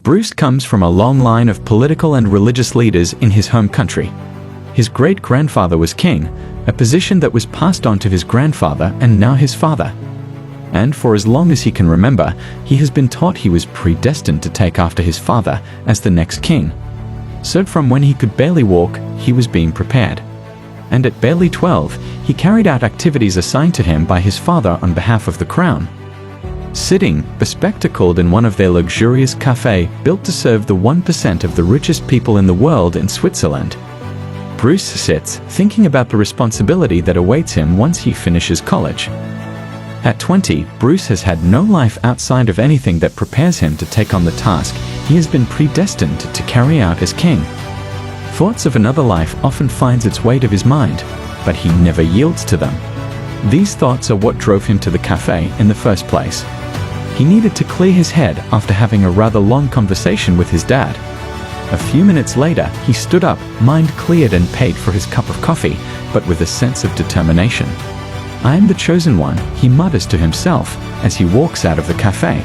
Bruce comes from a long line of political and religious leaders in his home country. His great-grandfather was king, a position that was passed on to his grandfather and now his father. And for as long as he can remember, he has been taught he was predestined to take after his father as the next king. So from when he could barely walk, he was being prepared. And at barely 12, he carried out activities assigned to him by his father on behalf of the crown. Sitting, bespectacled in one of their luxurious cafes built to serve the 1% of the richest people in the world in Switzerland, Bruce sits, thinking about the responsibility that awaits him once he finishes college. At 20, Bruce has had no life outside of anything that prepares him to take on the task he has been predestined to carry out as king. Thoughts of another life often finds its way to his mind, but he never yields to them. These thoughts are what drove him to the cafe in the first place. He needed to clear his head after having a rather long conversation with his dad. A few minutes later, he stood up, mind cleared, and paid for his cup of coffee, but with a sense of determination. "I am the chosen one," he mutters to himself as he walks out of the cafe.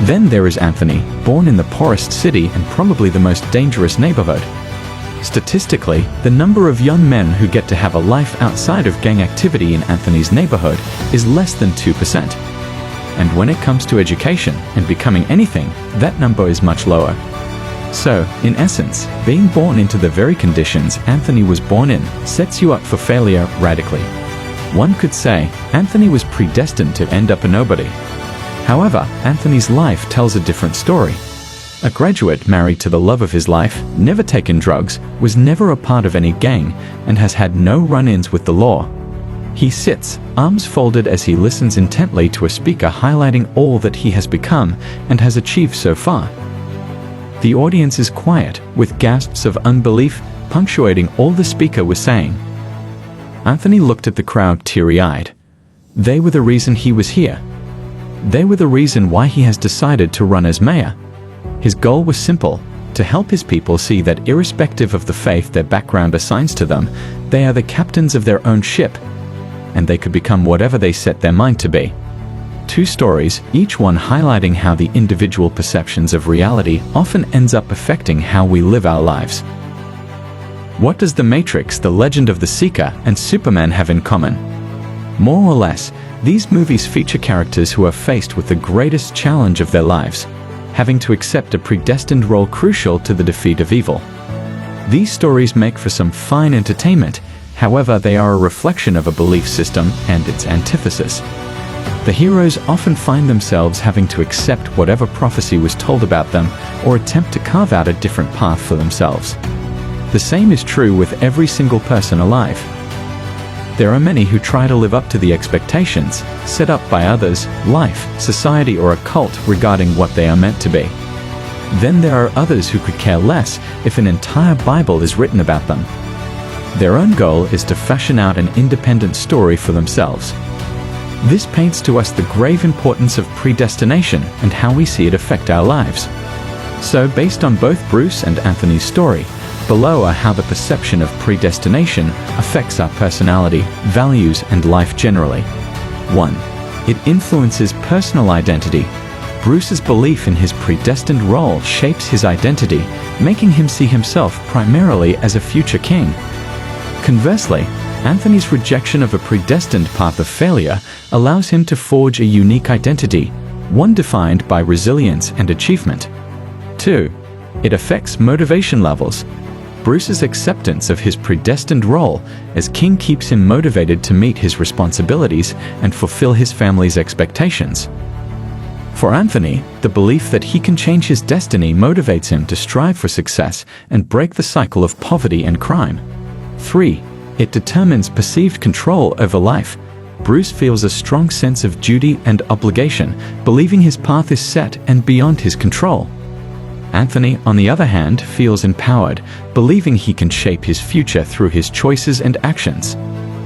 Then there is Anthony, born in the poorest city and probably the most dangerous neighborhood. Statistically, the number of young men who get to have a life outside of gang activity in Anthony's neighborhood is less than 2%. And when it comes to education and becoming anything, that number is much lower. So, in essence, being born into the very conditions Anthony was born in sets you up for failure radically. One could say Anthony was predestined to end up a nobody. However, Anthony's life tells a different story. A graduate married to the love of his life, never taken drugs, was never a part of any gang, and has had no run-ins with the law. He sits, arms folded as he listens intently to a speaker highlighting all that he has become and has achieved so far. The audience is quiet, with gasps of unbelief punctuating all the speaker was saying. Anthony looked at the crowd teary-eyed. They were the reason he was here. They were the reason why he has decided to run as mayor. His goal was simple: to help his people see that irrespective of the faith their background assigns to them, they are the captains of their own ship, and they could become whatever they set their mind to be. Two stories, each one highlighting how the individual perceptions of reality often ends up affecting how we live our lives. What does The Matrix, The Legend of the Seeker, and Superman have in common? More or less, these movies feature characters who are faced with the greatest challenge of their lives, having to accept a predestined role crucial to the defeat of evil. These stories make for some fine entertainment, however they are a reflection of a belief system and its antithesis. The heroes often find themselves having to accept whatever prophecy was told about them or attempt to carve out a different path for themselves. The same is true with every single person alive. There are many who try to live up to the expectations set up by others, life, society, or a cult regarding what they are meant to be. Then there are others who could care less if an entire Bible is written about them. Their own goal is to fashion out an independent story for themselves. This paints to us the grave importance of predestination and how we see it affect our lives. So, based on both Bruce and Anthony's story, below are how the perception of predestination affects our personality, values, and life generally. 1. It influences personal identity. Bruce's belief in his predestined role shapes his identity, making him see himself primarily as a future king. Conversely, Anthony's rejection of a predestined path of failure allows him to forge a unique identity, one defined by resilience and achievement. 2. It affects motivation levels. Bruce's acceptance of his predestined role as king keeps him motivated to meet his responsibilities and fulfill his family's expectations. For Anthony, the belief that he can change his destiny motivates him to strive for success and break the cycle of poverty and crime. 3. It determines perceived control over life. Bruce feels a strong sense of duty and obligation, believing his path is set and beyond his control. Anthony, on the other hand, feels empowered, believing he can shape his future through his choices and actions.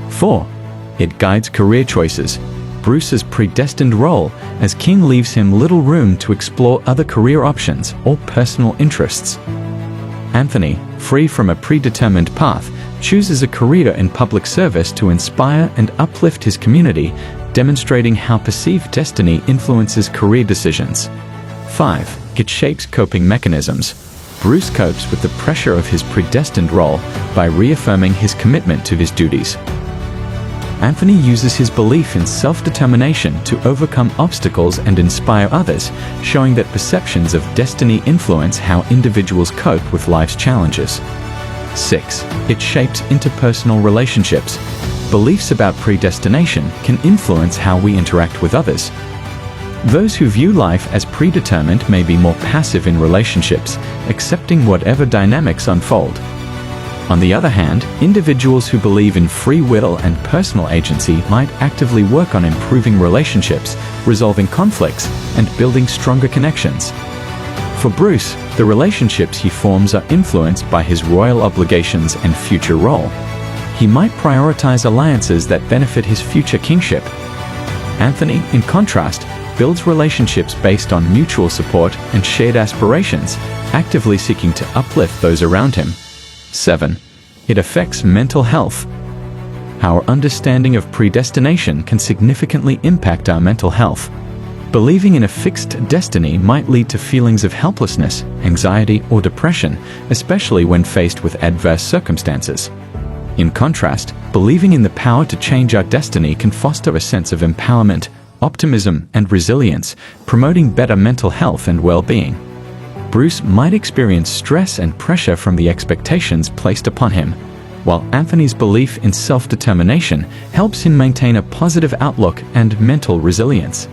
4. It guides career choices. Bruce's predestined role as king leaves him little room to explore other career options or personal interests. Anthony, free from a predetermined path, chooses a career in public service to inspire and uplift his community, demonstrating how perceived destiny influences career decisions. 5. It shapes coping mechanisms. Bruce copes with the pressure of his predestined role by reaffirming his commitment to his duties. Anthony uses his belief in self-determination to overcome obstacles and inspire others, showing that perceptions of destiny influence how individuals cope with life's challenges. 6. It shapes interpersonal relationships. Beliefs about predestination can influence how we interact with others. Those who view life as predetermined may be more passive in relationships, accepting whatever dynamics unfold. On the other hand, individuals who believe in free will and personal agency might actively work on improving relationships, resolving conflicts, and building stronger connections. For Bruce, the relationships he forms are influenced by his royal obligations and future role. He might prioritize alliances that benefit his future kingship. Anthony, in contrast, builds relationships based on mutual support and shared aspirations, actively seeking to uplift those around him. 7. It affects mental health. Our understanding of predestination can significantly impact our mental health. Believing in a fixed destiny might lead to feelings of helplessness, anxiety, or depression, especially when faced with adverse circumstances. In contrast, believing in the power to change our destiny can foster a sense of empowerment, optimism, and resilience, promoting better mental health and well-being. Bruce might experience stress and pressure from the expectations placed upon him, while Anthony's belief in self-determination helps him maintain a positive outlook and mental resilience.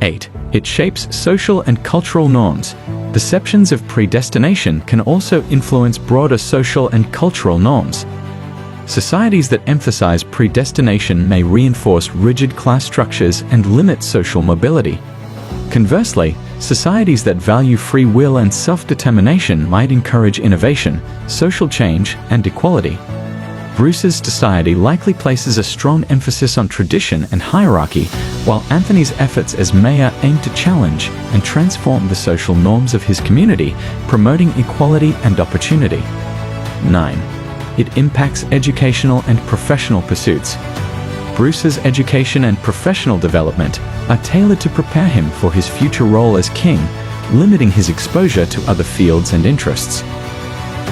8. It shapes social and cultural norms. Perceptions of predestination can also influence broader social and cultural norms. Societies that emphasize predestination may reinforce rigid class structures and limit social mobility. Conversely, societies that value free will and self-determination might encourage innovation, social change, and equality. Bruce's society likely places a strong emphasis on tradition and hierarchy, while Anthony's efforts as mayor aim to challenge and transform the social norms of his community, promoting equality and opportunity. 9. It impacts educational and professional pursuits. Bruce's education and professional development are tailored to prepare him for his future role as king, limiting his exposure to other fields and interests.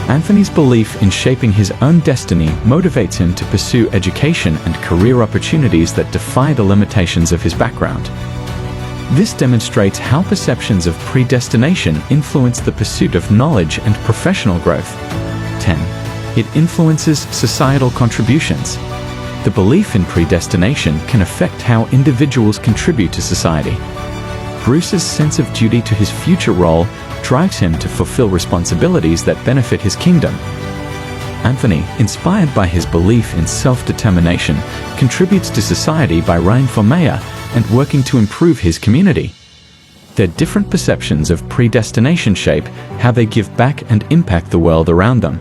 Anthony's belief in shaping his own destiny motivates him to pursue education and career opportunities that defy the limitations of his background. This demonstrates how perceptions of predestination influence the pursuit of knowledge and professional growth. 10. It influences societal contributions. The belief in predestination can affect how individuals contribute to society. Bruce's sense of duty to his future role drives him to fulfill responsibilities that benefit his kingdom. Anthony, inspired by his belief in self-determination, contributes to society by running for mayor and working to improve his community. Their different perceptions of predestination shape how they give back and impact the world around them.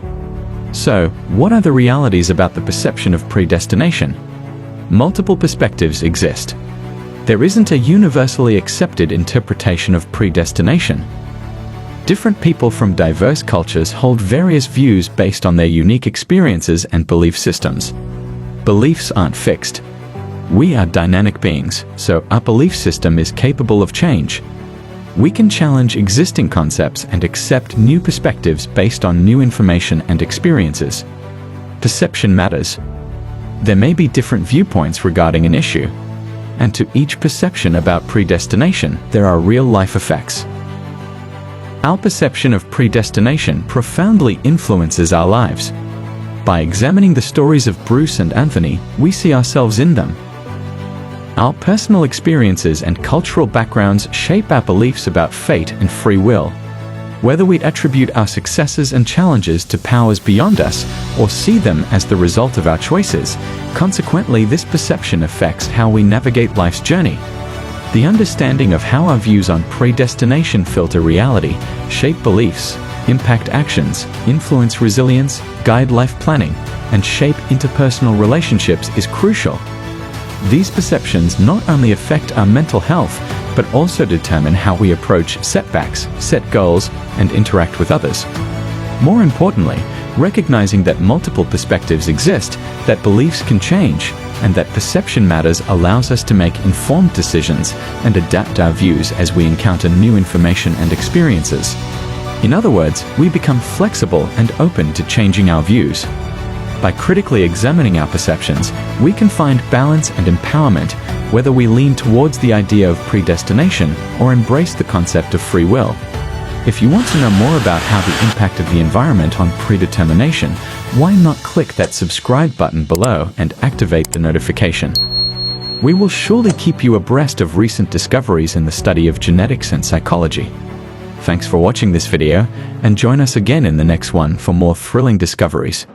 So, what are the realities about the perception of predestination? Multiple perspectives exist. There isn't a universally accepted interpretation of predestination. Different people from diverse cultures hold various views based on their unique experiences and belief systems. Beliefs aren't fixed. We are dynamic beings, so our belief system is capable of change. We can challenge existing concepts and accept new perspectives based on new information and experiences. Perception matters. There may be different viewpoints regarding an issue, and to each perception about predestination, there are real-life effects. Our perception of predestination profoundly influences our lives. By examining the stories of Bruce and Anthony, we see ourselves in them. Our personal experiences and cultural backgrounds shape our beliefs about fate and free will. Whether we attribute our successes and challenges to powers beyond us or see them as the result of our choices, consequently this perception affects how we navigate life's journey. The understanding of how our views on predestination filter reality, shape beliefs, impact actions, influence resilience, guide life planning, and shape interpersonal relationships is crucial. These perceptions not only affect our mental health, but also determine how we approach setbacks, set goals, and interact with others. More importantly, recognizing that multiple perspectives exist, that beliefs can change, and that perception matters allows us to make informed decisions and adapt our views as we encounter new information and experiences. In other words, we become flexible and open to changing our views. By critically examining our perceptions, we can find balance and empowerment, whether we lean towards the idea of predestination or embrace the concept of free will. If you want to know more about how the impact of the environment on predetermination, why not click that subscribe button below and activate the notification? We will surely keep you abreast of recent discoveries in the study of genetics and psychology. Thanks for watching this video, and join us again in the next one for more thrilling discoveries.